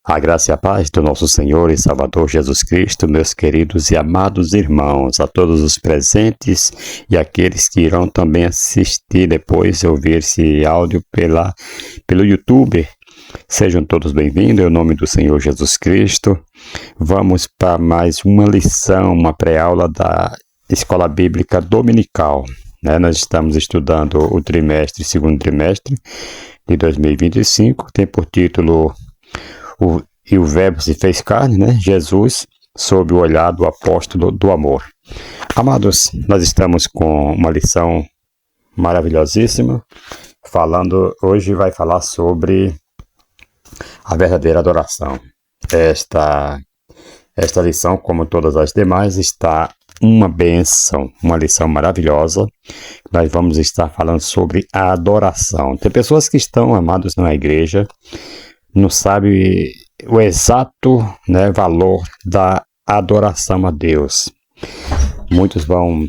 A graça e a paz do nosso Senhor e Salvador Jesus Cristo, meus queridos e amados irmãos, a todos os presentes e aqueles que irão também assistir depois e ouvir esse áudio pelo YouTube. Sejam todos bem-vindos, em nome do Senhor Jesus Cristo. Vamos para mais uma lição, uma pré-aula da Escola Bíblica Dominical. Nós estamos estudando o segundo trimestre de 2025, tem por título E o Verbo se fez carne, Jesus, sob o olhar do apóstolo do amor. Amados, nós estamos com uma lição maravilhosíssima, hoje vai falar sobre a verdadeira adoração. Esta lição, como todas as demais, está uma bênção, uma lição maravilhosa. Nós vamos estar falando sobre a adoração. Tem pessoas que estão, amados, na igreja, não sabem o exato valor da adoração a Deus. Muitos vão...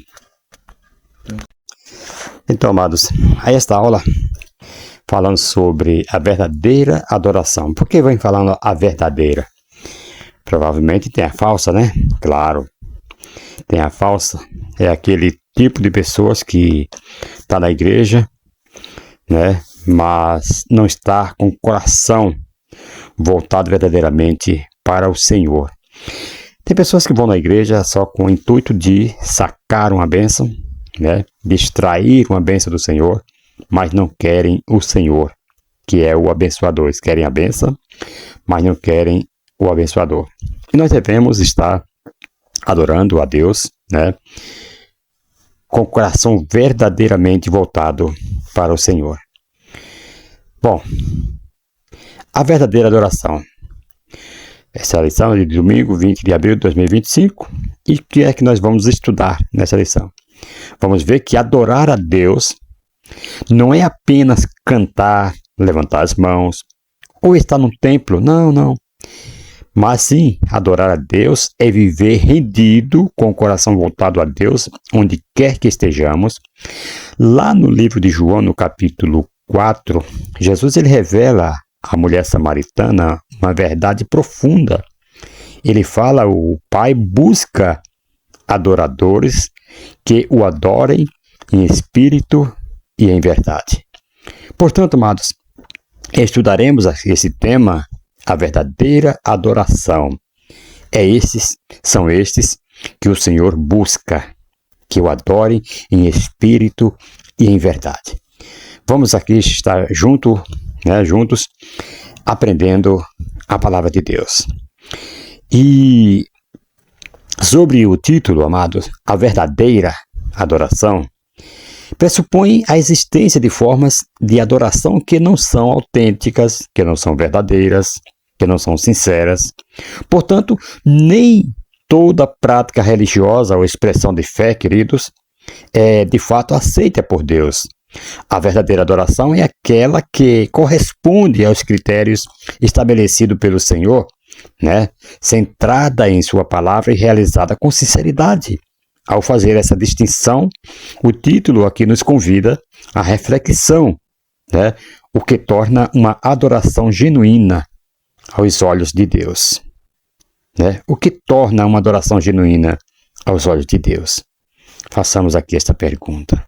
Então, amados, a esta aula, falando sobre a verdadeira adoração. Por que vem falando a verdadeira? Provavelmente tem a falsa, Claro, tem a falsa. É aquele tipo de pessoas que está na igreja, mas não está com o coração voltado verdadeiramente para o Senhor. Tem pessoas que vão na igreja só com o intuito de sacar uma bênção, de extrair uma bênção do Senhor, mas não querem o Senhor, que é o abençoador. Eles querem a bênção, mas não querem o abençoador. E nós devemos estar adorando a Deus, com o coração verdadeiramente voltado para o Senhor. Bom, a verdadeira adoração. Essa é a lição de domingo, 20 de abril de 2025. E o que é que nós vamos estudar nessa lição? Vamos ver que adorar a Deus não é apenas cantar, levantar as mãos, ou estar num templo. Não. Mas sim, adorar a Deus é viver rendido, com o coração voltado a Deus, onde quer que estejamos. Lá no livro de João, no capítulo 4, Jesus ele revela à mulher samaritana uma verdade profunda. Ele fala: o Pai busca adoradores que o adorem em espírito e em verdade. Portanto, amados, estudaremos esse tema, a verdadeira adoração. São estes que o Senhor busca, que o adorem em espírito e em verdade. Vamos aqui estar juntos, aprendendo a palavra de Deus. E sobre o título, amados, a verdadeira adoração, pressupõe a existência de formas de adoração que não são autênticas, que não são verdadeiras, que não são sinceras. Portanto, nem toda prática religiosa ou expressão de fé, queridos, é de fato aceita por Deus. A verdadeira adoração é aquela que corresponde aos critérios estabelecidos pelo Senhor, centrada em sua palavra e realizada com sinceridade. Ao fazer essa distinção, o título aqui nos convida à reflexão, o que torna uma adoração genuína aos olhos de Deus. O que torna uma adoração genuína aos olhos de Deus? Façamos aqui esta pergunta.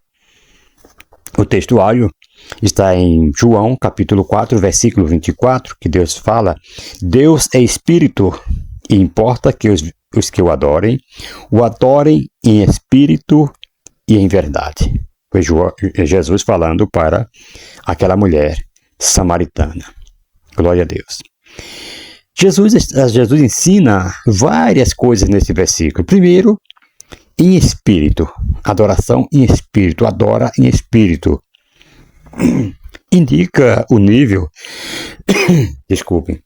O textuário está em João, capítulo 4, versículo 24, que Deus fala: Deus é espírito e importa que os que o adorem em espírito e em verdade. Foi Jesus falando para aquela mulher samaritana. Glória a Deus. Jesus ensina várias coisas nesse versículo. Primeiro, em espírito. Adoração em espírito. Adora em espírito. Indica o nível... Desculpem.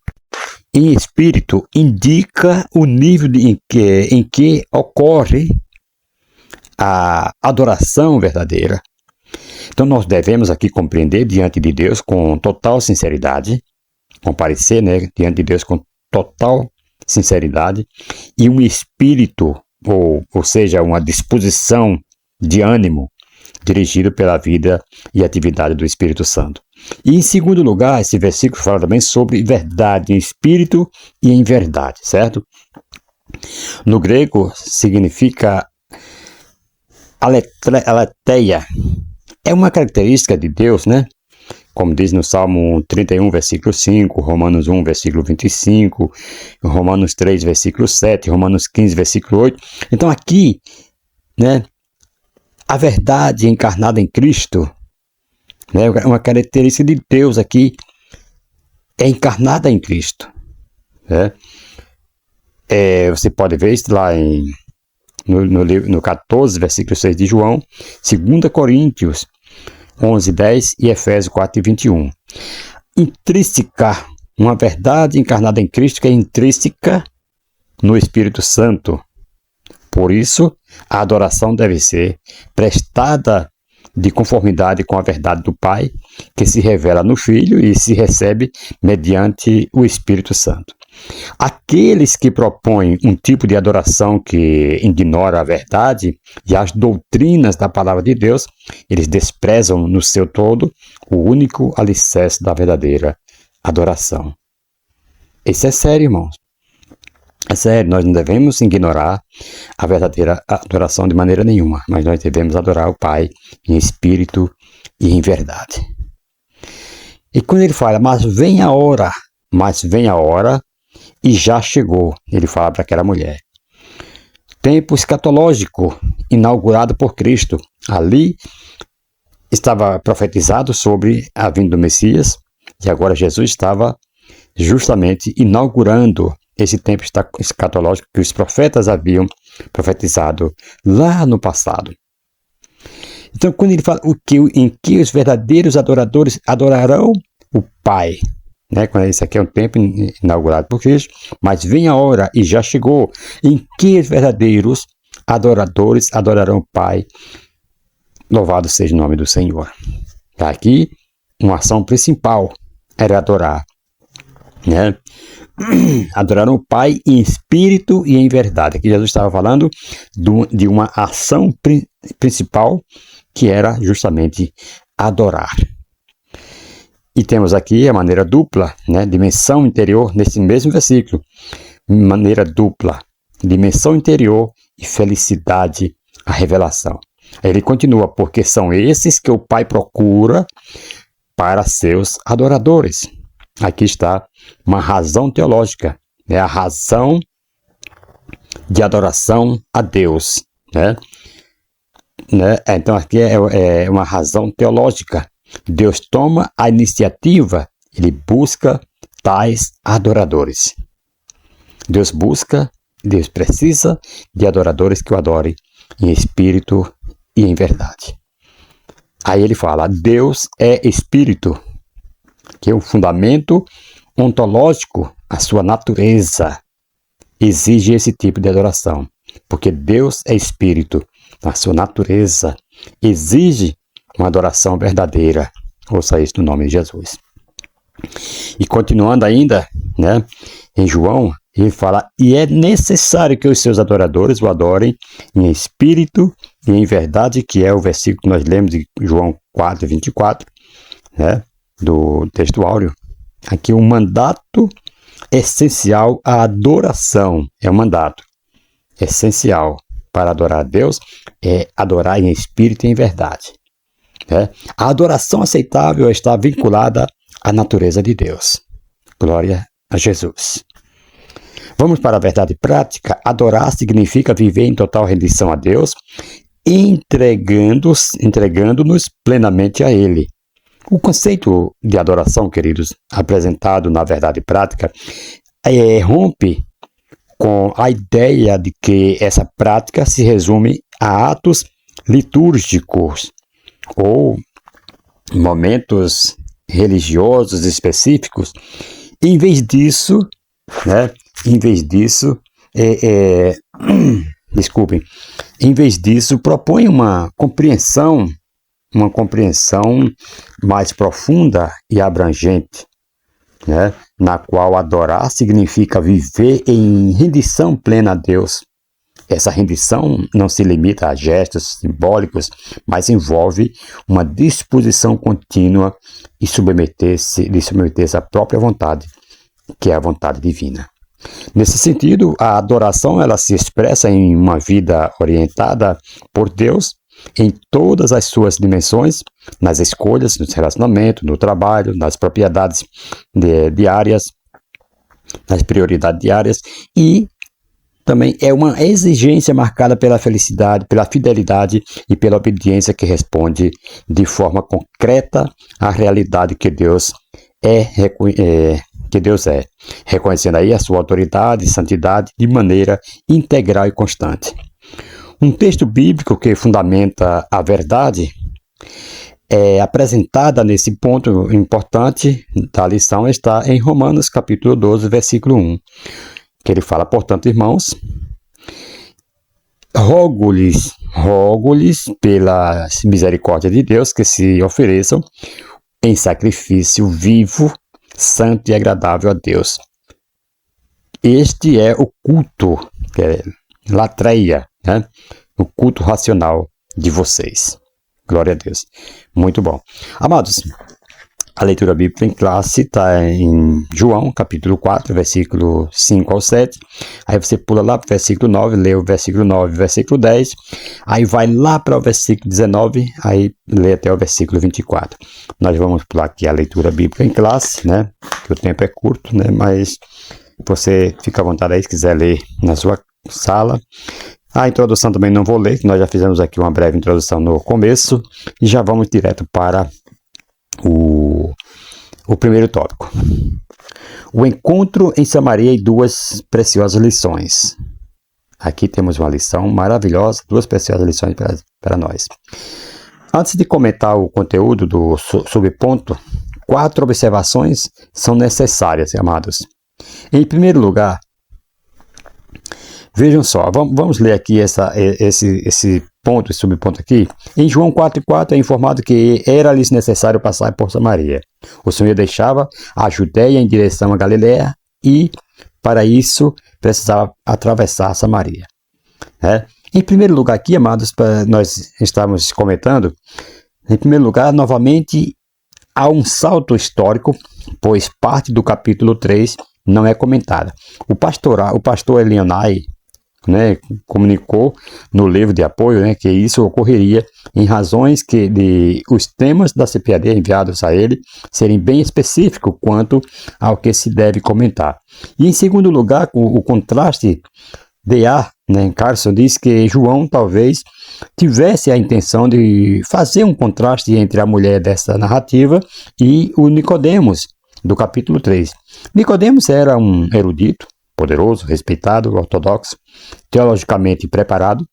Em espírito indica o nível em que ocorre a adoração verdadeira. Então nós devemos aqui compreender diante de Deus com total sinceridade, comparecer diante de Deus com total sinceridade e um espírito, ou seja, uma disposição de ânimo dirigido pela vida e atividade do Espírito Santo. E em segundo lugar, esse versículo fala também sobre verdade em espírito e em verdade, certo? No grego significa aletheia. É uma característica de Deus, né? Como diz no Salmo 31, versículo 5, Romanos 1, versículo 25, Romanos 3, versículo 7, Romanos 15, versículo 8. Então aqui, né, a verdade encarnada em Cristo, né, uma característica de Deus aqui, é encarnada em Cristo. Né? Você pode ver isso lá no 14, versículo 6 de João, 2 Coríntios 11, 10 e Efésios 4, 21. Intrínseca, uma verdade encarnada em Cristo que é intrínseca no Espírito Santo. Por isso, a adoração deve ser prestada de conformidade com a verdade do Pai, que se revela no Filho e se recebe mediante o Espírito Santo. Aqueles que propõem um tipo de adoração que ignora a verdade e as doutrinas da palavra de Deus, eles desprezam no seu todo o único alicerce da verdadeira adoração. Isso é sério, irmãos. É sério, nós não devemos ignorar a verdadeira adoração de maneira nenhuma, mas nós devemos adorar o Pai em espírito e em verdade. E quando ele fala, mas vem a hora e já chegou, ele fala para aquela mulher. Tempo escatológico inaugurado por Cristo. Ali estava profetizado sobre a vinda do Messias e agora Jesus estava justamente inaugurando esse tempo escatológico que os profetas haviam profetizado lá no passado. Então, quando ele fala em que os verdadeiros adoradores adorarão o Pai, né? Quando isso aqui é um tempo inaugurado por Cristo, mas vem a hora e já chegou em que os verdadeiros adoradores adorarão o Pai. Louvado seja o nome do Senhor. Aqui, uma ação principal era adorar, né? Adoraram o Pai em espírito e em verdade. Aqui Jesus estava falando de uma ação principal que era justamente adorar. E temos aqui a maneira dupla, né? Dimensão interior, nesse mesmo versículo. Maneira dupla, dimensão interior e felicidade, a revelação. Aí ele continua, porque são esses que o Pai procura para seus adoradores. Aqui está uma razão teológica, né? A razão de adoração a Deus, né? Então aqui é uma razão teológica. Deus toma a iniciativa, ele busca tais adoradores. Deus precisa de adoradores que o adorem em espírito e em verdade. Aí ele fala, Deus é espírito, que é um fundamento ontológico, a sua natureza exige esse tipo de adoração, porque Deus é espírito, a sua natureza exige uma adoração verdadeira. Ouça isso no nome de Jesus. E continuando ainda, né, em João, ele fala, e é necessário que os seus adoradores o adorem em espírito e em verdade, que é o versículo que nós lemos de João 4, 24, né, do texto áureo. Aqui um mandato essencial à adoração, é um mandato essencial para adorar a Deus, é adorar em espírito e em verdade. Né? A adoração aceitável está vinculada à natureza de Deus. Glória a Jesus. Vamos para a verdade prática. Adorar significa viver em total rendição a Deus, entregando-nos plenamente a Ele. O conceito de adoração, queridos, apresentado na verdade prática, rompe com a ideia de que essa prática se resume a atos litúrgicos ou momentos religiosos específicos. Em vez disso, propõe uma compreensão mais profunda e abrangente, né? Na qual adorar significa viver em rendição plena a Deus, Essa rendição não se limita a gestos simbólicos, mas envolve uma disposição contínua de submeter-se à própria vontade, que é a vontade divina. Nesse sentido, a adoração ela se expressa em uma vida orientada por Deus em todas as suas dimensões, nas escolhas, nos relacionamentos, no trabalho, nas propriedades diárias, nas prioridades diárias, e também é uma exigência marcada pela felicidade, pela fidelidade e pela obediência que responde de forma concreta à realidade que Deus é, reconhecendo aí a sua autoridade e santidade de maneira integral e constante. Um texto bíblico que fundamenta a verdade apresentada nesse ponto importante da lição está em Romanos capítulo 12, versículo 1, que ele fala: portanto, irmãos, rogo-lhes pela misericórdia de Deus que se ofereçam em sacrifício vivo, santo e agradável a Deus. Este é o culto, que é latreia, né? O culto racional de vocês. Glória a Deus. Muito bom. Amados, a leitura bíblica em classe está em João, capítulo 4, versículo 5 ao 7. Aí você pula lá para o versículo 9, lê o versículo 9 e versículo 10. Aí vai lá para o versículo 19, aí lê até o versículo 24. Nós vamos pular aqui a leitura bíblica em classe, né? Que o tempo é curto, né? Mas você fica à vontade aí se quiser ler na sua sala. A introdução também não vou ler, nós já fizemos aqui uma breve introdução no começo e já vamos direto para o primeiro tópico. O encontro em Samaria e duas preciosas lições. Aqui temos uma lição maravilhosa, duas preciosas lições para nós. Antes de comentar o conteúdo do subponto, 4 observações são necessárias, amados. Em primeiro lugar, vejam só, vamos ler aqui esse ponto, esse subponto aqui. Em João 4,4 é informado que era-lhes necessário passar por Samaria. O Senhor deixava a Judéia em direção a Galiléia e, para isso, precisava atravessar Samaria. Em primeiro lugar aqui, amados, nós estamos comentando, em primeiro lugar, novamente, há um salto histórico, pois parte do capítulo 3 não é comentada. O pastor Elionai, né, comunicou no livro de apoio, né, que isso ocorreria em razões de os temas da CPAD enviados a ele serem bem específicos quanto ao que se deve comentar. E em segundo lugar, o contraste né, Carson diz que João talvez tivesse a intenção de fazer um contraste entre a mulher dessa narrativa e o Nicodemos do capítulo 3. Nicodemos era um erudito, poderoso, respeitado, ortodoxo, teologicamente preparado.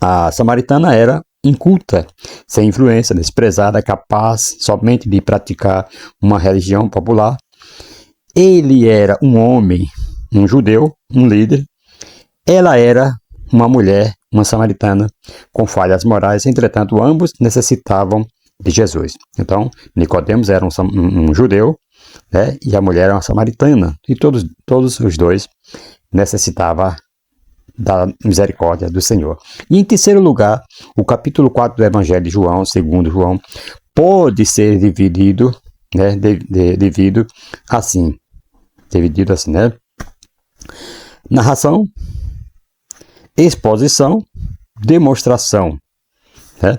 A samaritana era inculta, sem influência, desprezada, capaz somente de praticar uma religião popular. Ele era um homem, um judeu, um líder. Ela era uma mulher, uma samaritana, com falhas morais. Entretanto, ambos necessitavam de Jesus. Então, Nicodemos era um judeu, né, e a mulher era uma samaritana. E todos os dois necessitavam da misericórdia do Senhor. E em terceiro lugar, o capítulo 4 do Evangelho de João, segundo João, pode ser dividido, né, dividido assim, né? Narração, exposição, demonstração, né?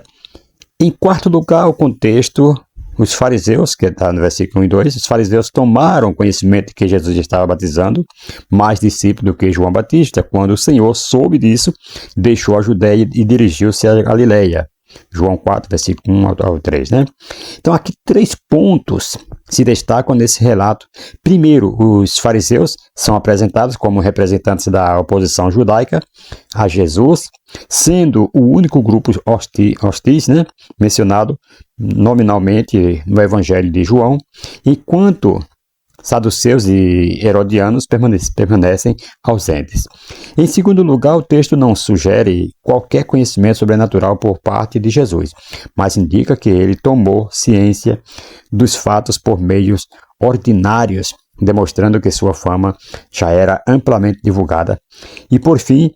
Em quarto lugar, o contexto, os fariseus, que está no versículo 1 e 2, os fariseus tomaram conhecimento de que Jesus estava batizando mais discípulos do que João Batista. Quando o Senhor soube disso, deixou a Judéia e dirigiu-se a Galiléia. João 4, versículo 1 ao 3, né? Então, aqui 3 pontos se destacam nesse relato. Primeiro, os fariseus são apresentados como representantes da oposição judaica a Jesus, sendo o único grupo hostis, né, mencionado nominalmente no Evangelho de João, enquanto saduceus e herodianos permanecem ausentes. Em segundo lugar, o texto não sugere qualquer conhecimento sobrenatural por parte de Jesus, mas indica que ele tomou ciência dos fatos por meios ordinários, demonstrando que sua fama já era amplamente divulgada. E por fim,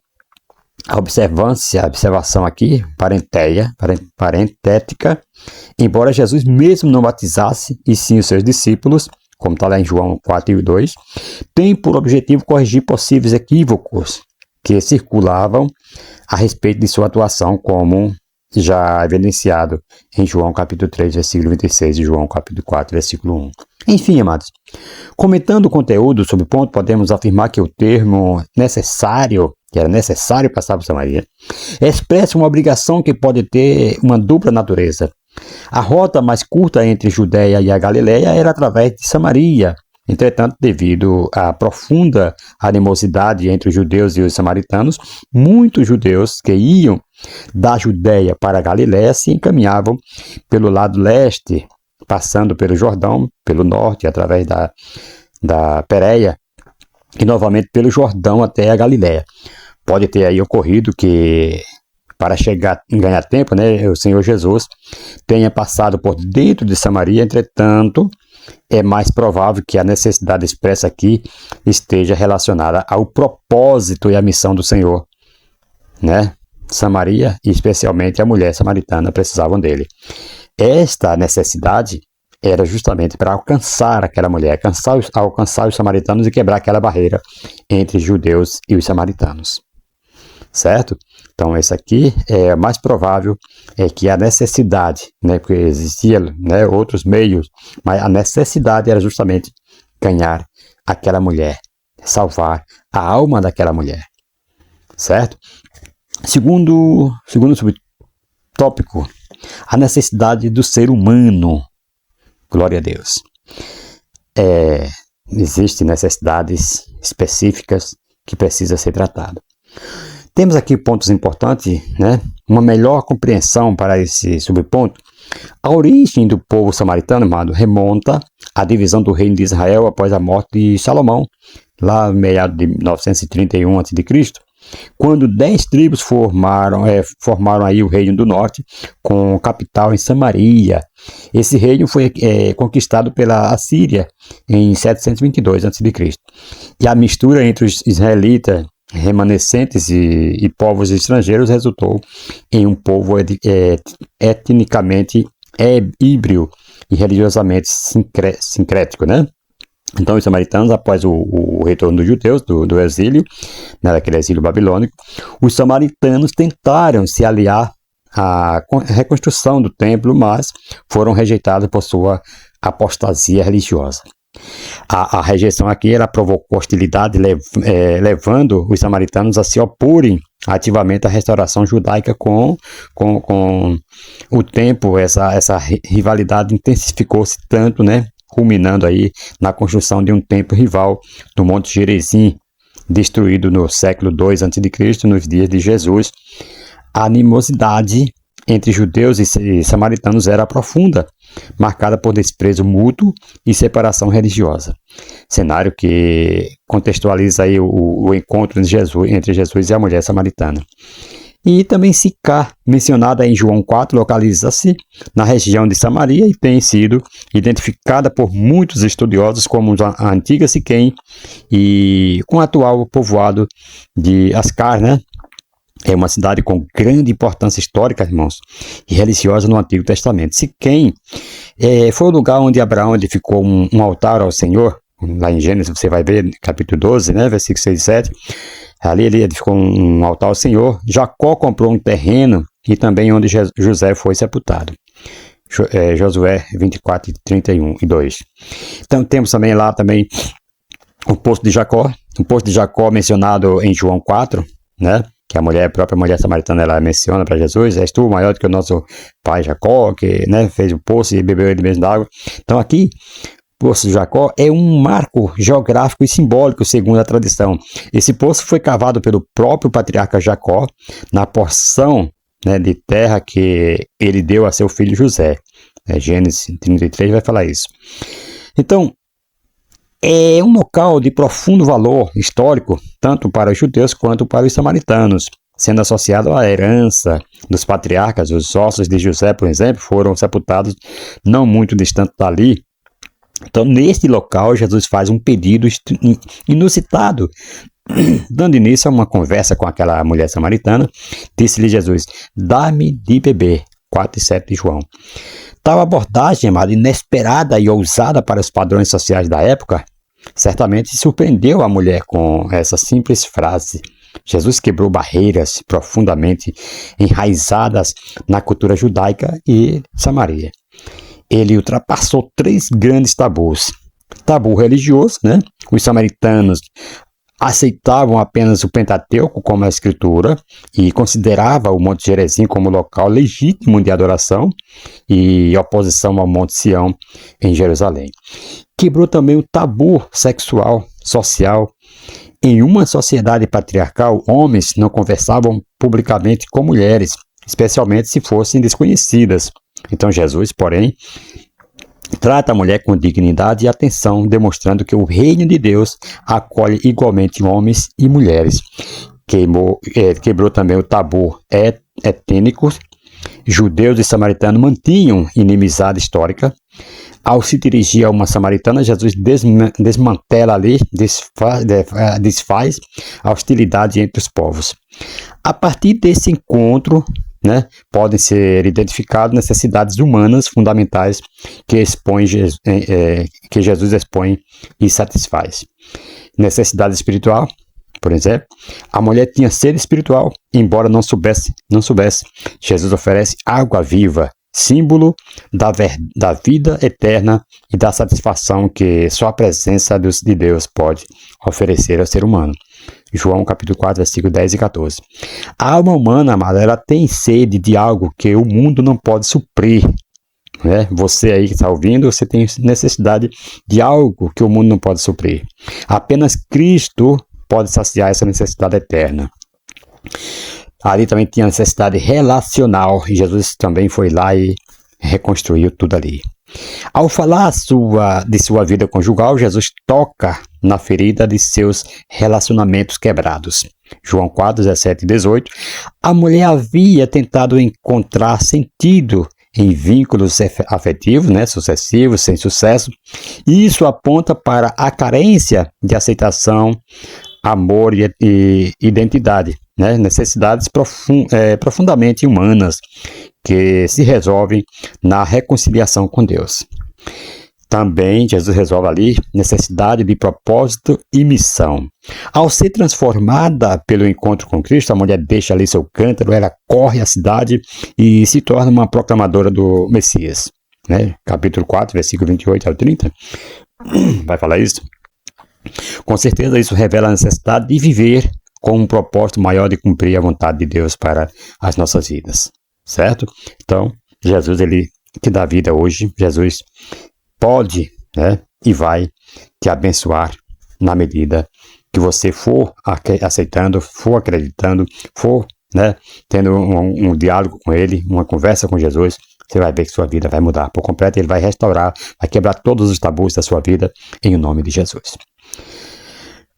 a observação aqui, parentética, embora Jesus mesmo não batizasse, e sim os seus discípulos, como está lá em João 4:2, tem por objetivo corrigir possíveis equívocos que circulavam a respeito de sua atuação, como já evidenciado em João capítulo 3, versículo 26 e João capítulo 4, versículo 1. Enfim, amados, comentando o conteúdo sobre o ponto, podemos afirmar que o termo necessário, que era necessário passar por Samaria, expressa uma obrigação que pode ter uma dupla natureza. A rota mais curta entre Judéia e a Galileia era através de Samaria. Entretanto, devido à profunda animosidade entre os judeus e os samaritanos, muitos judeus que iam da Judéia para a Galileia se encaminhavam pelo lado leste, passando pelo Jordão, pelo norte, através da Pérea, e novamente pelo Jordão até a Galileia. Pode ter aí ocorrido que, para chegar e ganhar tempo, o Senhor Jesus tenha passado por dentro de Samaria. Entretanto, é mais provável que a necessidade expressa aqui esteja relacionada ao propósito e à missão do Senhor, Samaria, e especialmente a mulher samaritana, precisavam dele. Esta necessidade era justamente para alcançar aquela mulher, alcançar os samaritanos e quebrar aquela barreira entre judeus e os samaritanos. Certo? Então, esse aqui é mais provável que a necessidade, porque existia outros meios, mas a necessidade era justamente ganhar aquela mulher, salvar a alma daquela mulher. Certo? Segundo subtópico, a necessidade do ser humano. Glória a Deus. Existem necessidades específicas que precisam ser tratadas. Temos aqui pontos importantes, uma melhor compreensão para esse subponto. A origem do povo samaritano, amado, remonta à divisão do reino de Israel após a morte de Salomão, lá no meado de 931 a.C., quando 10 tribos formaram aí o reino do norte, com capital em Samaria. Esse reino foi conquistado pela Assíria em 722 a.C. E a mistura entre os israelitas remanescentes e povos estrangeiros resultou em um povo etnicamente híbrido e religiosamente sincrético, Então, os samaritanos, após o retorno dos judeus do exílio, daquele exílio babilônico, os samaritanos tentaram se aliar à reconstrução do templo, mas foram rejeitados por sua apostasia religiosa. A rejeição aqui provocou hostilidade, levando os samaritanos a se oporem ativamente à restauração judaica. Com o tempo, essa rivalidade intensificou-se tanto, culminando aí na construção de um templo rival no Monte Gerizim, destruído no século II a.C., nos dias de Jesus. A animosidade entre judeus e samaritanos era profunda, marcada por desprezo mútuo e separação religiosa. Cenário que contextualiza aí o encontro entre Jesus e a mulher samaritana. E também Sicar, mencionada em João 4, localiza-se na região de Samaria e tem sido identificada por muitos estudiosos como a antiga Siquém e com o atual povoado de Ascar, É uma cidade com grande importância histórica, irmãos, e religiosa no Antigo Testamento. Siquém foi o lugar onde Abraão edificou um altar ao Senhor. Lá em Gênesis você vai ver, capítulo 12, versículos 6 e 7. Ali ele edificou um altar ao Senhor. Jacó comprou um terreno e também onde José foi sepultado. Josué 24, 31 e 2. Então temos também lá o poço de Jacó. O poço de Jacó mencionado em João 4, que a própria mulher samaritana, ela menciona para Jesus: és tu maior do que o nosso pai Jacó, que fez o poço e bebeu ele mesmo da água. Então aqui, o poço de Jacó é um marco geográfico e simbólico, segundo a tradição. Esse poço foi cavado pelo próprio patriarca Jacó na porção de terra que ele deu a seu filho José. Gênesis 33 vai falar isso. Então, é um local de profundo valor histórico, tanto para os judeus quanto para os samaritanos, sendo associado à herança dos patriarcas. Os ossos de José, por exemplo, foram sepultados não muito distante dali, Então, neste local, Jesus faz um pedido inusitado. Dando início a uma conversa com aquela mulher samaritana, disse-lhe Jesus: dá-me de beber. 4 e 7 de João. Tal abordagem, amado, inesperada e ousada para os padrões sociais da época, certamente surpreendeu a mulher com essa simples frase. Jesus quebrou barreiras profundamente enraizadas na cultura judaica e samaria. Ele ultrapassou 3 grandes tabus. Tabu religioso, né? Os samaritanos aceitavam apenas o Pentateuco como a escritura e considerava o Monte Gerizim como local legítimo de adoração e oposição ao Monte Sião em Jerusalém. Quebrou também o tabu sexual, social. Em uma sociedade patriarcal, homens não conversavam publicamente com mulheres, especialmente se fossem desconhecidas. Então Jesus, porém, trata a mulher com dignidade e atenção, demonstrando que o reino de Deus acolhe igualmente homens e mulheres. Quebrou também o tabu étnico. Judeus e samaritanos mantinham inimizade histórica. Ao se dirigir a uma samaritana, Jesus desmantela ali, desfaz a hostilidade entre os povos. A partir desse encontro, né, podem ser identificadas necessidades humanas fundamentais que Jesus expõe e satisfaz. Necessidade espiritual, por exemplo, a mulher tinha sede espiritual, embora não soubesse. Jesus oferece água viva, símbolo da vida eterna e da satisfação que só a presença de Deus pode oferecer ao ser humano. João capítulo 4, versículos 10 e 14. A alma humana, amada, ela tem sede de algo que o mundo não pode suprir. Né? Você aí que está ouvindo, você tem necessidade de algo que o mundo não pode suprir. Apenas Cristo pode saciar essa necessidade eterna. Ali também tinha necessidade relacional e Jesus também foi lá e reconstruiu tudo ali. Ao falar de sua vida conjugal, Jesus toca na ferida de seus relacionamentos quebrados. João 4, 17 e 18. A mulher havia tentado encontrar sentido em vínculos afetivos, né, sucessivos, sem sucesso. E isso aponta para a carência de aceitação, amor e identidade, né? Necessidades profundamente humanas que se resolvem na reconciliação com Deus. Também Jesus resolve ali necessidade de propósito e missão. Ao ser transformada pelo encontro com Cristo, a mulher deixa ali seu cântaro, ela corre à cidade e se torna uma proclamadora do Messias. Né? Capítulo 4, versículo 28 ao 30, vai falar isso. Com certeza isso revela a necessidade de viver com um propósito maior de cumprir a vontade de Deus para as nossas vidas, certo? Então, Jesus, ele te dá vida hoje, Jesus pode, né, e vai te abençoar na medida que você for aceitando, for acreditando, for, né, tendo um diálogo com Ele, uma conversa com Jesus. Você vai ver que sua vida vai mudar por completo, Ele vai restaurar, vai quebrar todos os tabus da sua vida em nome de Jesus.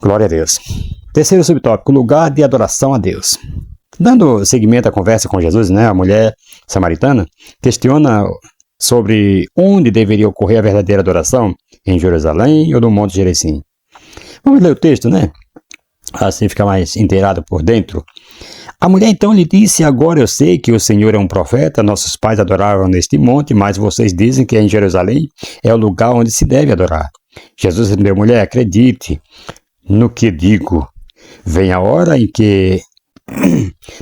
Glória a Deus. Terceiro subtópico, lugar de adoração a Deus. Dando seguimento à conversa com Jesus, né, a mulher samaritana questiona sobre onde deveria ocorrer a verdadeira adoração, em Jerusalém ou no Monte Gerizim. Vamos ler o texto, né? Assim fica mais inteirado por dentro. A mulher então lhe disse: agora eu sei que o Senhor é um profeta, nossos pais adoravam neste monte, mas vocês dizem que em Jerusalém é o lugar onde se deve adorar. Jesus respondeu: mulher, acredite no que digo. Vem a hora em que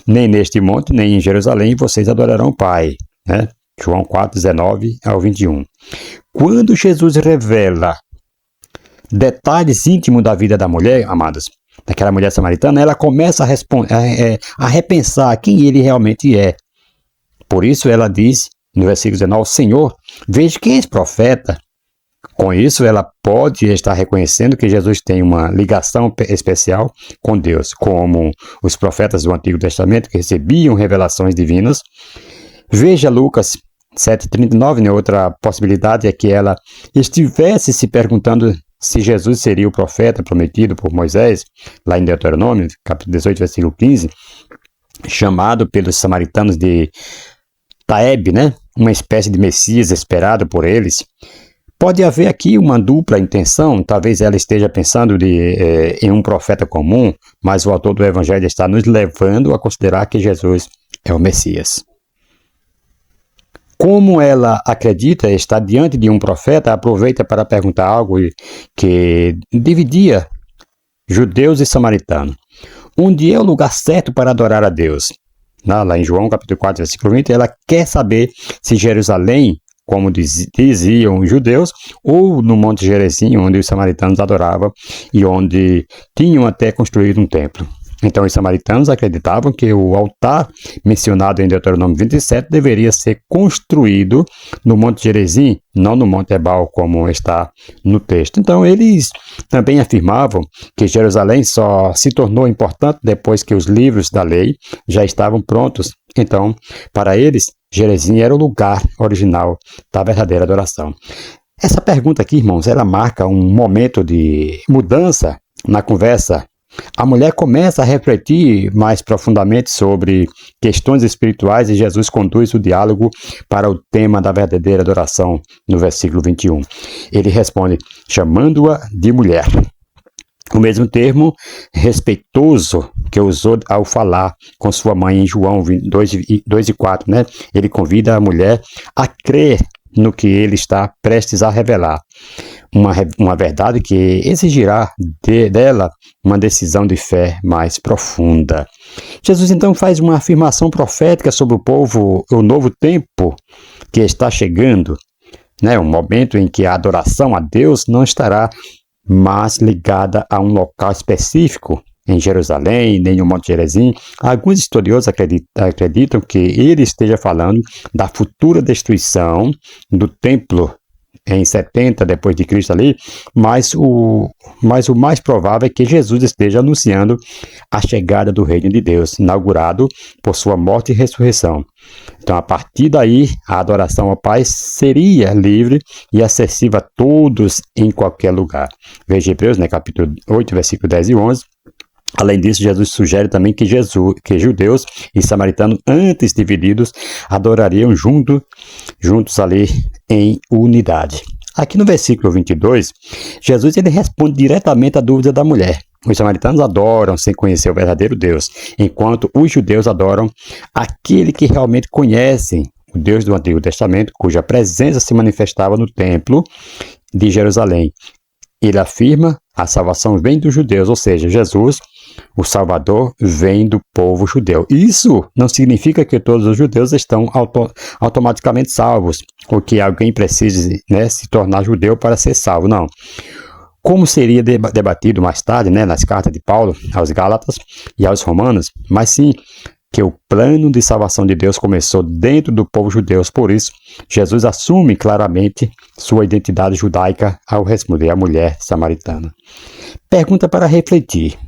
nem neste monte, nem em Jerusalém vocês adorarão o Pai. Né? João 4, 19 ao 21. Quando Jesus revela detalhes íntimos da vida da mulher, amados, daquela mulher samaritana, ela começa a repensar quem ele realmente é. Por isso ela diz, no versículo 19, Senhor, veja que és profeta. Com isso, ela pode estar reconhecendo que Jesus tem uma ligação especial com Deus, como os profetas do Antigo Testamento que recebiam revelações divinas. Veja Lucas 7,39, né? Outra possibilidade é que ela estivesse se perguntando se Jesus seria o profeta prometido por Moisés, lá em Deuteronômio, capítulo 18, versículo 15, chamado pelos samaritanos de Taeb, né? Uma espécie de Messias esperado por eles. Pode haver aqui uma dupla intenção, talvez ela esteja pensando em um profeta comum, mas o autor do Evangelho está nos levando a considerar que Jesus é o Messias. Como ela acredita estar diante de um profeta, aproveita para perguntar algo que dividia judeus e samaritanos. Onde é o lugar certo para adorar a Deus? Lá em João capítulo 4, versículo 20, ela quer saber se Jerusalém, como diziam os judeus, ou no Monte Gerizim, onde os samaritanos adoravam e onde tinham até construído um templo. Então os samaritanos acreditavam que o altar mencionado em Deuteronômio 27 deveria ser construído no Monte Gerizim, não no Monte Ebal, como está no texto. Então eles também afirmavam que Jerusalém só se tornou importante depois que os livros da lei já estavam prontos. Então, para eles, Gerizim era o lugar original da verdadeira adoração. Essa pergunta aqui, irmãos, ela marca um momento de mudança na conversa. A mulher começa a refletir mais profundamente sobre questões espirituais e Jesus conduz o diálogo para o tema da verdadeira adoração no versículo 21. Ele responde, chamando-a de mulher. O mesmo termo respeitoso que usou ao falar com sua mãe em João 2:4, né? Ele convida a mulher a crer no que ele está prestes a revelar. Uma verdade que exigirá dela uma decisão de fé mais profunda. Jesus então faz uma afirmação profética sobre o povo, o novo tempo que está chegando, né? Um momento em que a adoração a Deus não estará mais ligada a um local específico, em Jerusalém, nem no Monte Gerizim. Alguns estudiosos acreditam que ele esteja falando da futura destruição do templo em 70 depois de Cristo ali, mas o mais provável é que Jesus esteja anunciando a chegada do reino de Deus, inaugurado por sua morte e ressurreição. Então, a partir daí, a adoração ao Pai seria livre e acessível a todos em qualquer lugar. Veja Hebreus, né, capítulo 8, versículo 10 e 11. Além disso, Jesus sugere também que judeus e samaritanos, antes divididos, adorariam juntos ali em unidade. Aqui no versículo 22, Jesus ele responde diretamente à dúvida da mulher. Os samaritanos adoram sem conhecer o verdadeiro Deus, enquanto os judeus adoram aquele que realmente conhecem, o Deus do Antigo Testamento, cuja presença se manifestava no templo de Jerusalém. Ele afirma a salvação vem dos judeus, ou seja, Jesus, o Salvador, vem do povo judeu. Isso não significa que todos os judeus estão automaticamente salvos, ou que alguém precise, né, se tornar judeu para ser salvo, não. Como seria debatido mais tarde, né, nas cartas de Paulo aos Gálatas e aos Romanos, mas sim que o plano de salvação de Deus começou dentro do povo judeu. Por isso, Jesus assume claramente sua identidade judaica ao responder à mulher samaritana. Pergunta para refletir.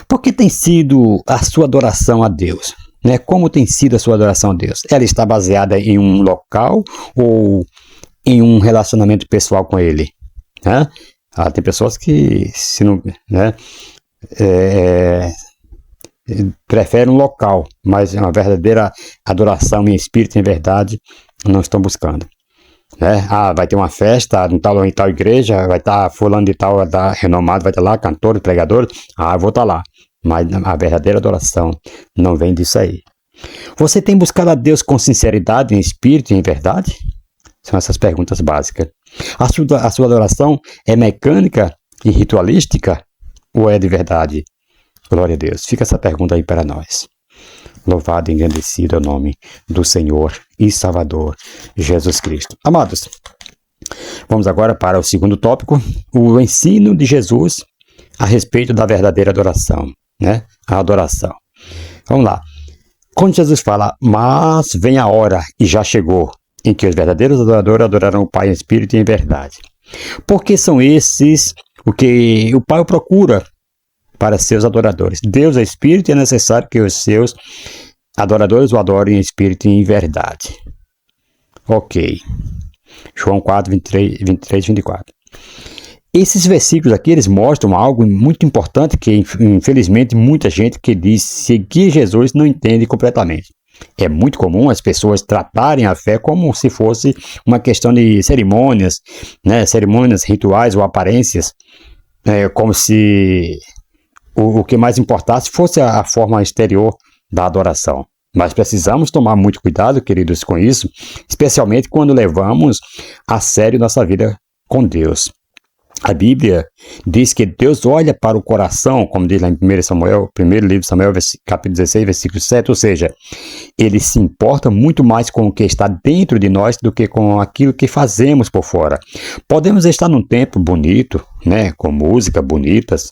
Por que tem sido a sua adoração a Deus? Né? Como tem sido a sua adoração a Deus? Ela está baseada em um local ou em um relacionamento pessoal com Ele? Né? Tem pessoas que se não, né, preferem um local, mas uma verdadeira adoração em espírito e em verdade não estão buscando. Né? Vai ter uma festa em tal igreja, vai estar fulano de tal renomado, vai estar lá, cantores, pregadores, eu vou estar lá. Mas a verdadeira adoração não vem disso aí. Você tem buscado a Deus com sinceridade, em espírito e em verdade? São essas perguntas básicas. A sua adoração é mecânica e ritualística ou é de verdade? Glória a Deus. Fica essa pergunta aí para nós. Louvado e engrandecido é o nome do Senhor e Salvador Jesus Cristo. Amados, vamos agora para o segundo tópico, o ensino de Jesus a respeito da verdadeira adoração, né? A adoração. Vamos lá. Quando Jesus fala, mas vem a hora e já chegou, em que os verdadeiros adoradores adorarão o Pai em espírito e em verdade. Porque são esses o que o Pai procura para seus adoradores. Deus é espírito e é necessário que os seus adoradores o adorem em espírito e em verdade. Ok. João 4, 23 e 24. Esses versículos aqui, eles mostram algo muito importante que, infelizmente, muita gente que diz seguir Jesus não entende completamente. É muito comum as pessoas tratarem a fé como se fosse uma questão de cerimônias, né? Cerimônias, rituais ou aparências, como se o que mais importasse fosse a forma exterior da adoração. Mas precisamos tomar muito cuidado, queridos, com isso, especialmente quando levamos a sério nossa vida com Deus. A Bíblia diz que Deus olha para o coração, como diz lá em 1 Samuel, primeiro livro de Samuel, capítulo 16, versículo 7, ou seja, ele se importa muito mais com o que está dentro de nós do que com aquilo que fazemos por fora. Podemos estar num templo bonito, né, com música bonitas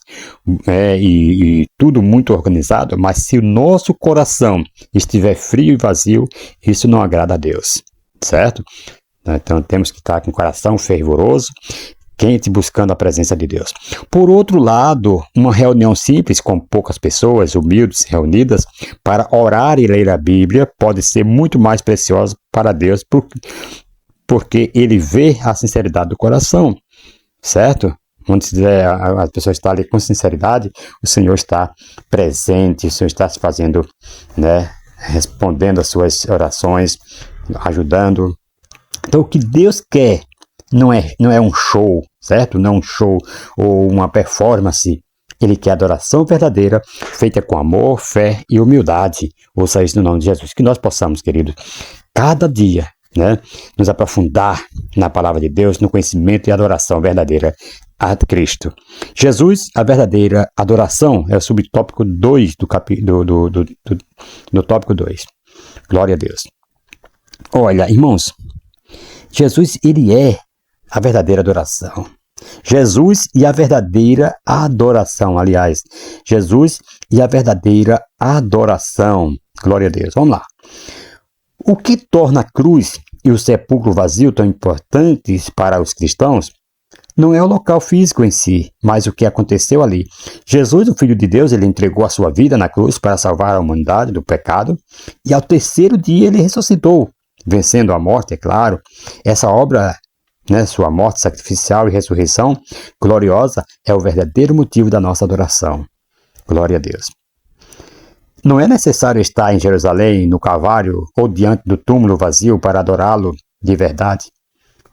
e tudo muito organizado, mas se o nosso coração estiver frio e vazio, isso não agrada a Deus, certo? Então temos que estar com o coração fervoroso, quente, buscando a presença de Deus. Por outro lado, uma reunião simples com poucas pessoas humildes reunidas para orar e ler a Bíblia pode ser muito mais preciosa para Deus porque Ele vê a sinceridade do coração, certo? Onde a pessoa está ali com sinceridade, o Senhor está presente, o Senhor está se fazendo, né, respondendo as suas orações, ajudando. Então, o que Deus quer não é um show, certo? Não um show ou uma performance. Ele quer adoração verdadeira, feita com amor, fé e humildade. Ouça isso no nome de Jesus. Que nós possamos, queridos, cada dia, né, nos aprofundar na palavra de Deus, no conhecimento e adoração verdadeira a Cristo. Jesus, a verdadeira adoração, é o subtópico 2 do tópico 2. Glória a Deus. Olha, irmãos, Jesus, ele é a verdadeira adoração. Jesus e a verdadeira adoração, aliás. Jesus e a verdadeira adoração. Glória a Deus. Vamos lá. O que torna a cruz e o sepulcro vazio tão importantes para os cristãos não é o local físico em si, mas o que aconteceu ali. Jesus, o Filho de Deus, ele entregou a sua vida na cruz para salvar a humanidade do pecado e ao terceiro dia ele ressuscitou, vencendo a morte, é claro. Essa obra, né, sua morte sacrificial e ressurreição gloriosa é o verdadeiro motivo da nossa adoração. Glória a Deus. Não é necessário estar em Jerusalém, no Calvário ou diante do túmulo vazio para adorá-lo de verdade.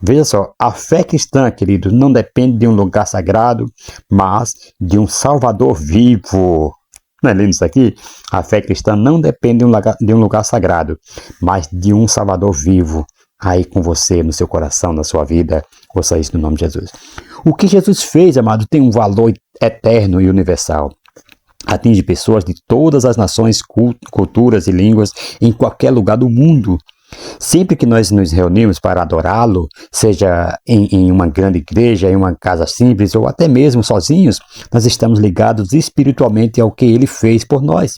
Veja só, a fé cristã, querido, não depende de um lugar sagrado, mas de um Salvador vivo. Não é lindo isso aqui? A fé cristã não depende de um lugar sagrado, mas de um Salvador vivo aí com você, no seu coração, na sua vida. Ouça isso no nome de Jesus. O que Jesus fez, amado, tem um valor eterno e universal. Atinge pessoas de todas as nações, culturas e línguas em qualquer lugar do mundo. Sempre que nós nos reunimos para adorá-lo, seja em uma grande igreja, em uma casa simples ou até mesmo sozinhos, nós estamos ligados espiritualmente ao que ele fez por nós.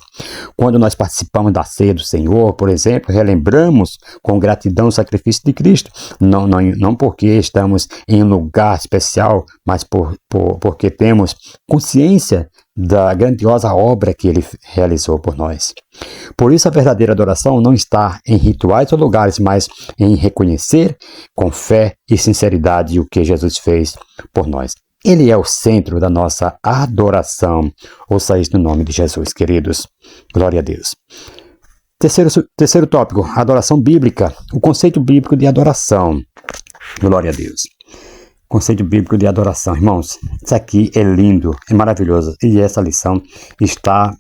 Quando nós participamos da ceia do Senhor, por exemplo, relembramos com gratidão o sacrifício de Cristo, não porque estamos em um lugar especial, mas porque temos consciência da grandiosa obra que ele realizou por nós. Por isso a verdadeira adoração não está em rituais ou lugares, mas em reconhecer com fé e sinceridade o que Jesus fez por nós. Ele é o centro da nossa adoração. Ouça isso no nome de Jesus, queridos. Glória a Deus. Terceiro tópico, adoração bíblica. O conceito bíblico de adoração. Glória a Deus. Conceito bíblico de adoração. Irmãos, isso aqui é lindo, é maravilhoso. E essa lição está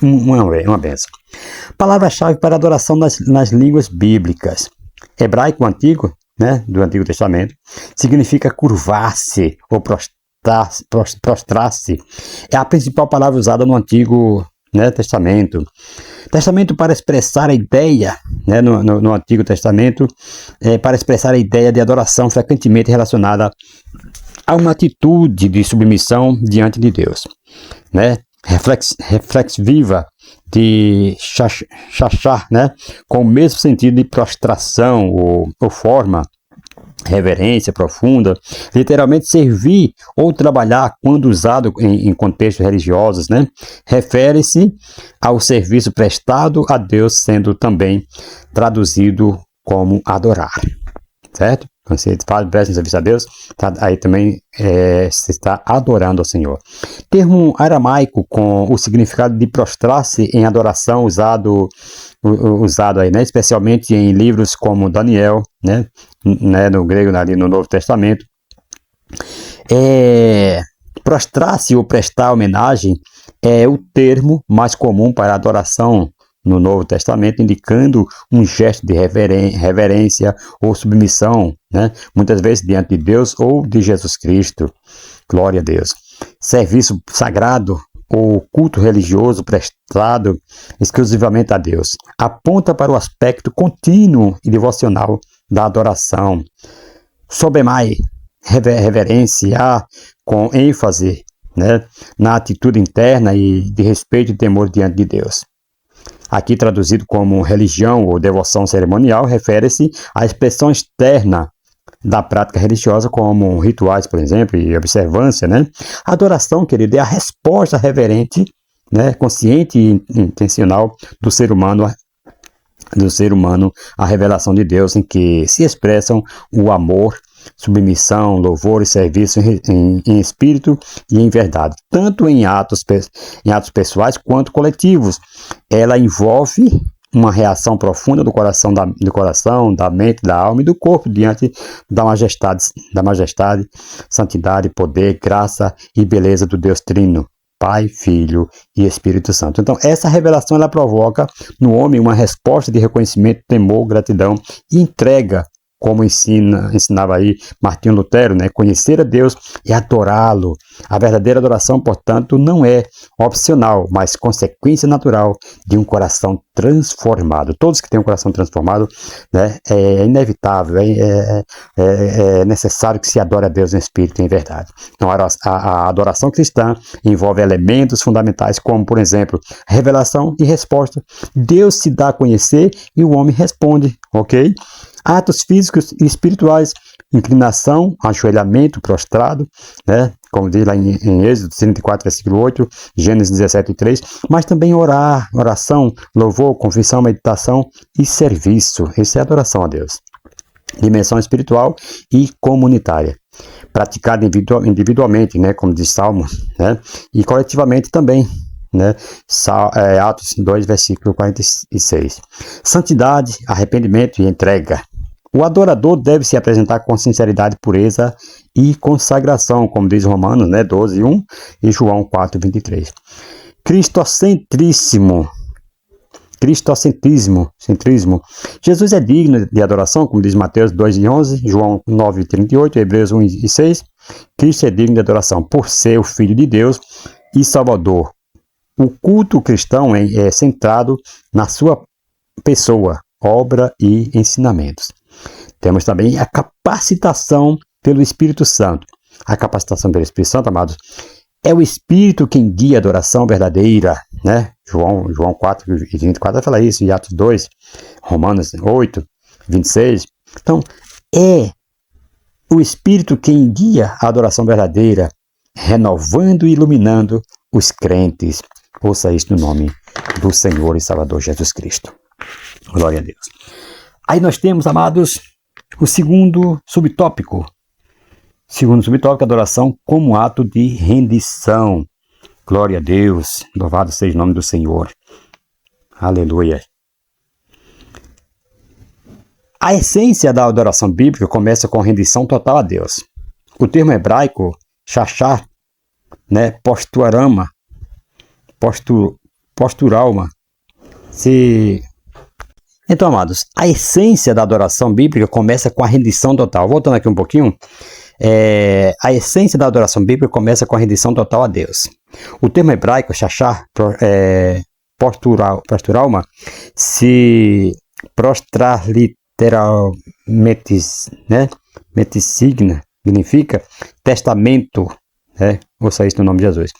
uma bênção. Palavra-chave para adoração nas línguas bíblicas. Hebraico antigo, né, do Antigo Testamento, significa curvar-se ou prostrar-se. É a principal palavra usada no Antigo, né, Testamento. Testamento para expressar a ideia, né, no Antigo Testamento, para expressar a ideia de adoração frequentemente relacionada a uma atitude de submissão diante de Deus, né? Reflexiva de chachar, né, com o mesmo sentido de prostração ou forma, reverência profunda, literalmente servir ou trabalhar quando usado em contextos religiosos, né? Refere-se ao serviço prestado a Deus, sendo também traduzido como adorar, certo? Quando você fala, presta serviço a Deus, aí também você está adorando ao Senhor. Termo aramaico com o significado de prostrar-se em adoração, usado aí, né? Especialmente em livros como Daniel, né? No grego, ali no Novo Testamento. Prostrar-se ou prestar homenagem é o termo mais comum para adoração no Novo Testamento, indicando um gesto de reverência ou submissão, né? Muitas vezes diante de Deus ou de Jesus Cristo. Glória a Deus. Serviço sagrado ou culto religioso prestado exclusivamente a Deus aponta para o aspecto contínuo e devocional da adoração. Sobemai, reverenciar com ênfase, né, na atitude interna e de respeito e temor diante de Deus. Aqui traduzido como religião ou devoção cerimonial, refere-se à expressão externa da prática religiosa, como rituais, por exemplo, e observância, né? A adoração, querido, é a resposta reverente, né, consciente e intencional do ser humano à revelação de Deus, em que se expressam o amor, submissão, louvor e serviço em espírito e em verdade, tanto em atos pessoais quanto coletivos. Ela envolve uma reação profunda do coração, da mente, da alma e do corpo diante da majestade, santidade, poder, graça e beleza do Deus Trino, Pai, Filho e Espírito Santo. Então, essa revelação ela provoca no homem uma resposta de reconhecimento, temor, gratidão e entrega, como ensinava aí Martinho Lutero, né? Conhecer a Deus e adorá-lo. A verdadeira adoração, portanto, não é opcional, mas consequência natural de um coração transformado. Todos que têm um coração transformado, né, é inevitável, é necessário que se adore a Deus em espírito e em verdade. Então, a adoração cristã envolve elementos fundamentais como, por exemplo, revelação e resposta. Deus se dá a conhecer e o homem responde, ok? Atos físicos e espirituais, inclinação, ajoelhamento, prostrado, né? Como diz lá em Êxodo 34, versículo 8, Gênesis 17, 3, mas também oração, louvor, confissão, meditação e serviço. Isso é adoração a Deus. Dimensão espiritual e comunitária, praticada individualmente, né? Como diz Salmos, né? E coletivamente também, né? Atos 2, versículo 46. Santidade, arrependimento e entrega. O adorador deve se apresentar com sinceridade, pureza e consagração, como diz Romanos, né, 12, 1 e João 4, 23. Cristocentrismo. Jesus é digno de adoração, como diz Mateus 2 e 11, João 9 e 38, Hebreus 1 e 6. Cristo é digno de adoração por ser o Filho de Deus e Salvador. O culto cristão é centrado na sua pessoa, obra e ensinamentos. Temos também a capacitação pelo Espírito Santo. A capacitação pelo Espírito Santo, amados, é o Espírito quem guia a adoração verdadeira, né? João 4 e 24 vai falar isso, e Atos 2, Romanos 8, 26. Então, é o Espírito quem guia a adoração verdadeira, renovando e iluminando os crentes. Ouça isso no nome do Senhor e Salvador Jesus Cristo. Glória a Deus. Aí nós temos, amados, o segundo subtópico. Adoração como ato de rendição. Glória a Deus. Louvado seja o nome do Senhor. Aleluia. A essência da adoração bíblica começa com rendição total a Deus. O termo hebraico, shachar, né, posturalma, Então, amados, a essência da adoração bíblica começa com a rendição total. Voltando aqui um pouquinho, a essência da adoração bíblica começa com a rendição total a Deus. O termo hebraico, shachar, posturalma, se prostrar literalmente, né, significa testamento, né? Ouça isso no nome de Jesus.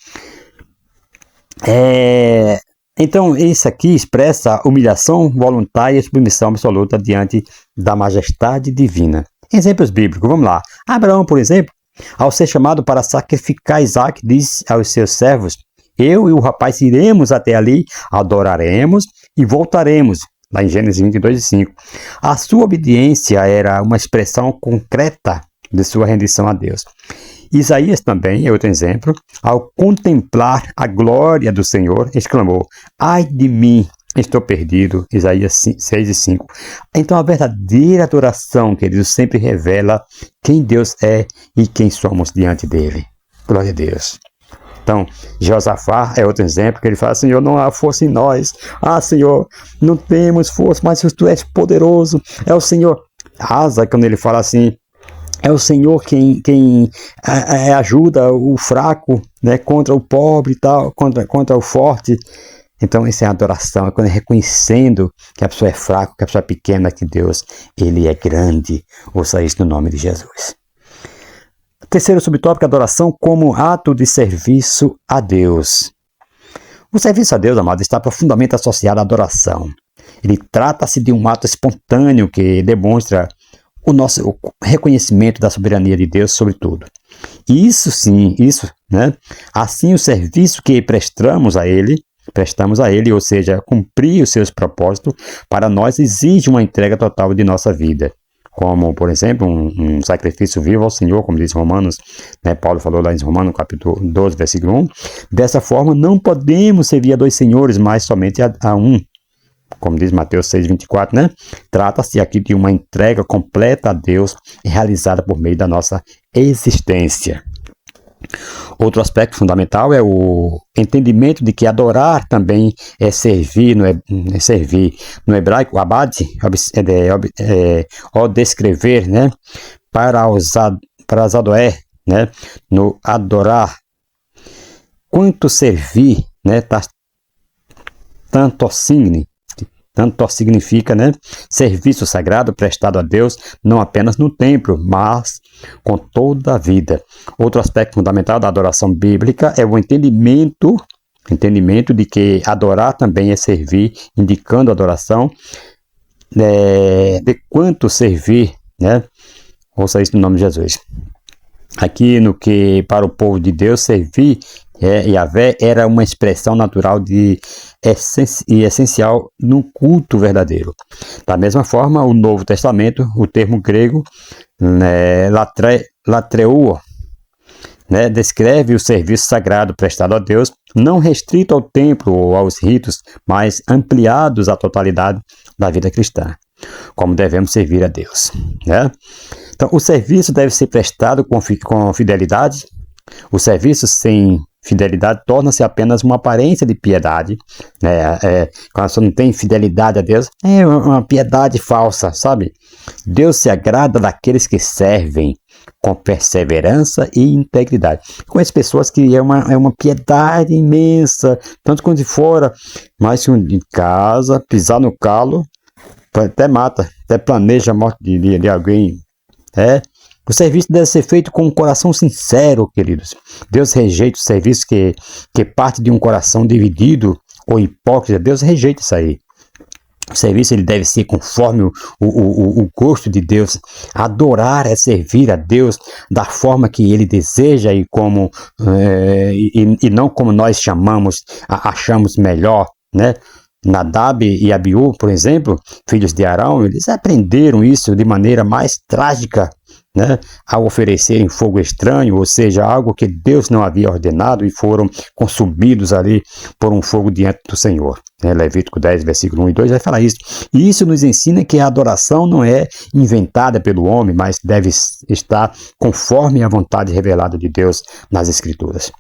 Então, isso aqui expressa humilhação voluntária e submissão absoluta diante da majestade divina. Exemplos bíblicos, vamos lá. Abraão, por exemplo, ao ser chamado para sacrificar Isaac, diz aos seus servos: eu e o rapaz iremos até ali, adoraremos e voltaremos. lá em Gênesis 22:5. A sua obediência era uma expressão concreta de sua rendição a Deus. Isaías também é outro exemplo. Ao contemplar a glória do Senhor, exclamou: ai de mim, estou perdido. Isaías 6:5. Então a verdadeira adoração, queridos, sempre revela quem Deus é e quem somos diante dele. Glória a Deus. Então, Josafá é outro exemplo, que ele fala: Senhor, não há força em nós. Ah, Senhor, não temos força, mas tu és poderoso. É o Senhor. Asa, quando ele fala assim, é o Senhor quem ajuda o fraco, né, contra o pobre e tal, contra o forte. Então, isso é adoração, é quando reconhecendo que a pessoa é fraca, que a pessoa é pequena, que Deus, ele é grande. Ouça isso no nome de Jesus. Terceiro subtópico, adoração como ato de serviço a Deus. O serviço a Deus, amado, está profundamente associado à adoração. Ele trata-se de um ato espontâneo que demonstra o nosso reconhecimento da soberania de Deus sobre tudo. E isso sim, né? Assim, o serviço que prestamos a Ele, ou seja, cumprir os seus propósitos, para nós exige uma entrega total de nossa vida. Como, por exemplo, um sacrifício vivo ao Senhor, como diz Romanos, né? Paulo falou lá em Romanos, capítulo 12, versículo 1. Dessa forma, não podemos servir a dois senhores, mas somente a um. Como diz Mateus 6:24, né? Trata-se aqui de uma entrega completa a Deus, realizada por meio da nossa existência. Outro aspecto fundamental é o entendimento de que adorar também é servir, no hebraico, abad, ou descrever, né? Para os adoer, né? No adorar. Quanto servir, né? Tanto significa, né, serviço sagrado prestado a Deus, não apenas no templo, mas com toda a vida. Outro aspecto fundamental da adoração bíblica é o entendimento de que adorar também é servir, indicando a adoração de quanto servir, né? Ouça isso no nome de Jesus. Aqui no que para o povo de Deus servir Yahvé era uma expressão natural e essencial no culto verdadeiro. Da mesma forma, o Novo Testamento, o termo grego, né, latreuo, né, descreve o serviço sagrado prestado a Deus, não restrito ao templo ou aos ritos, mas ampliados à totalidade da vida cristã, como devemos servir a Deus, né? Então, o serviço deve ser prestado com fidelidade. O serviço sem fidelidade torna-se apenas uma aparência de piedade, né? Quando você não tem fidelidade a Deus, é uma piedade falsa, sabe? Deus se agrada daqueles que servem com perseverança e integridade. Conheço pessoas que é uma piedade imensa, tanto quanto de fora, mas em casa, pisar no calo, até mata, até planeja a morte de alguém. O serviço deve ser feito com um coração sincero, queridos. Deus rejeita o serviço que parte de um coração dividido ou hipócrita. Deus rejeita isso aí. O serviço ele deve ser conforme o gosto de Deus. Adorar é servir a Deus da forma que Ele deseja e não como nós achamos melhor, né? Nadab e Abiú, por exemplo, filhos de Arão, eles aprenderam isso de maneira mais trágica, né, ao oferecerem fogo estranho, ou seja, algo que Deus não havia ordenado, e foram consumidos ali por um fogo diante do Senhor. Levítico 10, versículo 1 e 2 vai falar isso. E isso nos ensina que a adoração não é inventada pelo homem, mas deve estar conforme a vontade revelada de Deus nas Escrituras.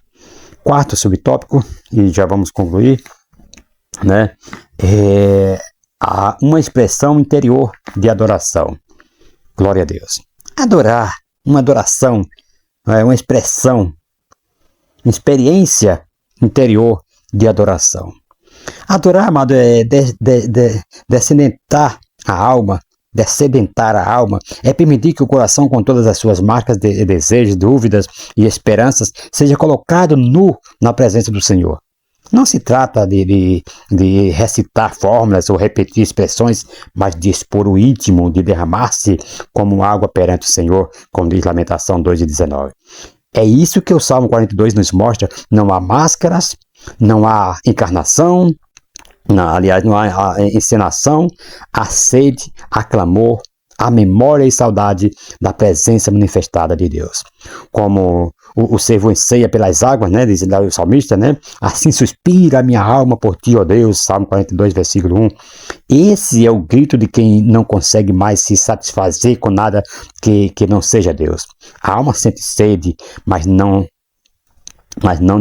Quarto subtópico, e já vamos concluir, né? Há uma expressão interior de adoração. Glória a Deus. Adorar, uma adoração, uma expressão, uma experiência interior de adoração. Adorar, amado, é descedentar a alma, é permitir que o coração, com todas as suas marcas de desejos, dúvidas e esperanças, seja colocado nu na presença do Senhor. Não se trata de recitar fórmulas ou repetir expressões, mas de expor o íntimo, de derramar-se como água perante o Senhor, como diz Lamentação 2:19. É isso que o Salmo 42 nos mostra. Não há máscaras, não há encarnação, Não, aliás, não há encenação, há sede, há clamor, há memória e saudade da presença manifestada de Deus. Como o servo anseia pelas águas, né, diz lá o salmista, né? Assim suspira a minha alma por ti, ó Deus, Salmo 42, versículo 1. Esse é o grito de quem não consegue mais se satisfazer com nada que não seja Deus. A alma sente sede, mas não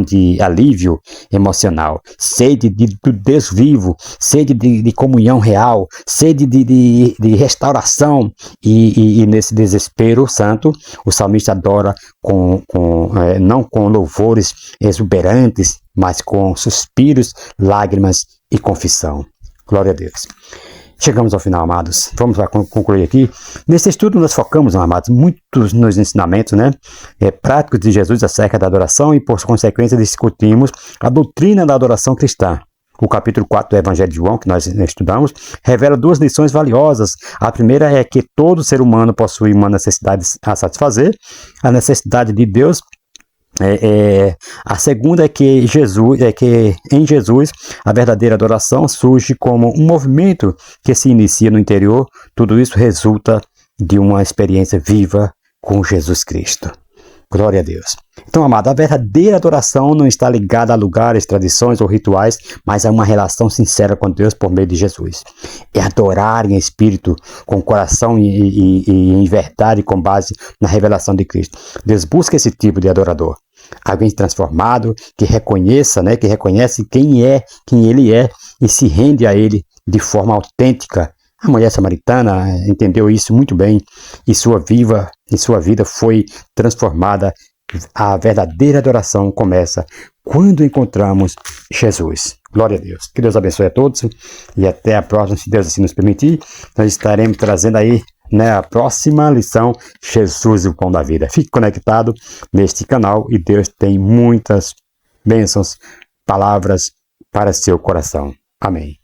de alívio emocional, sede do Deus vivo, sede de comunhão real, sede de restauração, e nesse desespero santo, o salmista adora não com louvores exuberantes, mas com suspiros, lágrimas e confissão. Glória a Deus. Chegamos ao final, amados. Vamos lá concluir aqui. Nesse estudo nós focamos, amados, muitos nos ensinamentos, né, práticos de Jesus acerca da adoração e, por consequência, discutimos a doutrina da adoração cristã. O capítulo 4 do Evangelho de João, que nós estudamos, revela 2 lições valiosas. A primeira é que todo ser humano possui uma necessidade a satisfazer, a necessidade de Deus. A segunda é que em Jesus a verdadeira adoração surge como um movimento que se inicia no interior. Tudo isso resulta de uma experiência viva com Jesus Cristo. Glória a Deus. Então, amado, a verdadeira adoração não está ligada a lugares, tradições ou rituais, mas a uma relação sincera com Deus por meio de Jesus. É adorar em espírito, com coração e em verdade, com base na revelação de Cristo. Deus busca esse tipo de adorador. Alguém transformado, que reconhece quem ele é e se rende a ele de forma autêntica. A mulher samaritana entendeu isso muito bem e sua vida foi transformada. A verdadeira adoração começa quando encontramos Jesus. Glória a Deus. Que Deus abençoe a todos e até a próxima, se Deus assim nos permitir. Nós estaremos trazendo aí, né, a próxima lição, Jesus, o pão da vida. Fique conectado neste canal e Deus tem muitas bênçãos, palavras para seu coração. Amém.